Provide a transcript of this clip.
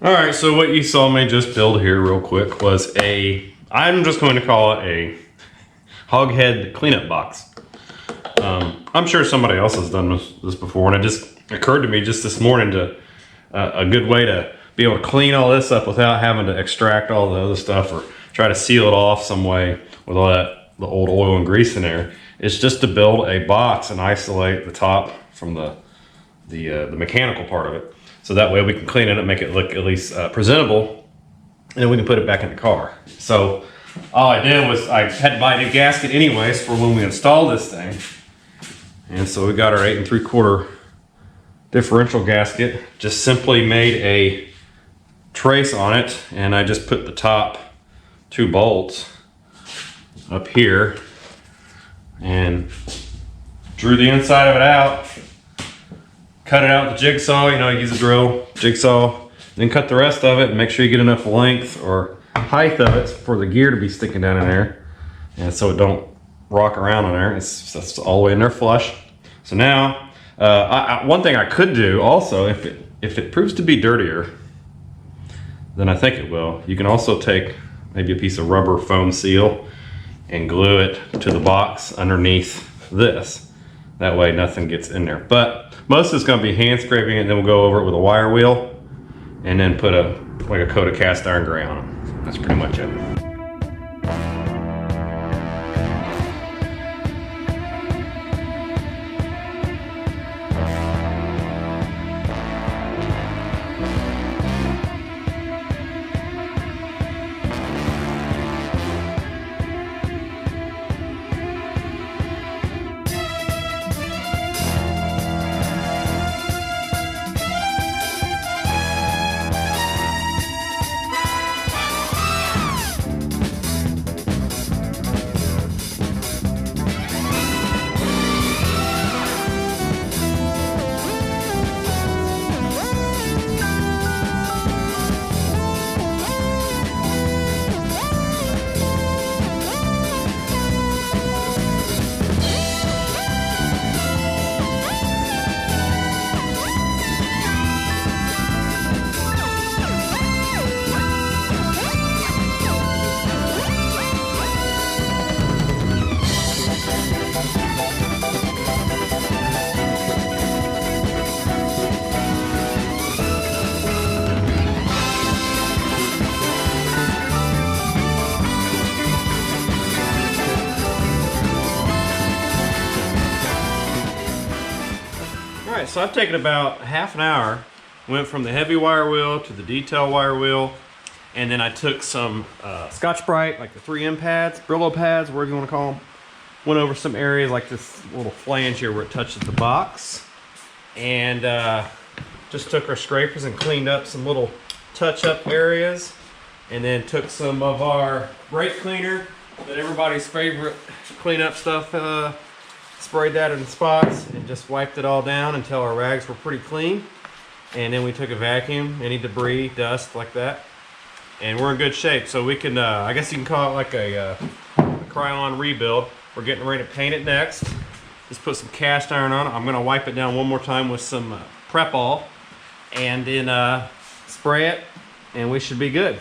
All right, so what you saw me just build here real quick was I'm just going to call it a hog head cleanup box. I'm sure somebody else has done this before, and it just occurred to me just this morning to a good way to be able to clean all this up without having to extract all the other stuff or try to seal it off some way with all the old oil and grease in there. It's just to build a box and isolate the top from the mechanical part of it. So that way we can clean it and make it look at least presentable, and then we can put it back in the car. So all I did was I had to buy a new gasket anyways for when we install this thing. And so we got our 8 3/4 differential gasket, just simply made a trace on it, and I just put the top 2 bolts up here and drew the inside of it out. Cut it out with the jigsaw, you know, use a drill, jigsaw, then cut the rest of it and make sure you get enough length or height of it for the gear to be sticking down in there, and so it don't rock around in there. That's all the way in there flush. So now, one thing I could do also, if it proves to be dirtier than I think it will, you can also take maybe a piece of rubber foam seal and glue it to the box underneath this. That way nothing gets in there. But most of it's going to be hand scraping it, and then we'll go over it with a wire wheel and then put a coat of cast iron gray on it. That's pretty much it. Alright, so I've taken about half an hour, went from the heavy wire wheel to the detail wire wheel, and then I took some Scotch-Brite, like the 3M pads, Brillo pads, whatever you want to call them. Went over some areas like this little flange here where it touches the box, and just took our scrapers and cleaned up some little touch-up areas, and then took some of our brake cleaner, that everybody's favorite cleanup stuff, sprayed that in the spots and just wiped it all down until our rags were pretty clean. And then we took a vacuum, any debris, dust like that, and we're in good shape. So we can, I guess you can call it like a Krylon rebuild. We're getting ready to paint it next. Just put some cast iron on it. I'm gonna wipe it down one more time with some Prep-All, and then spray it, and we should be good.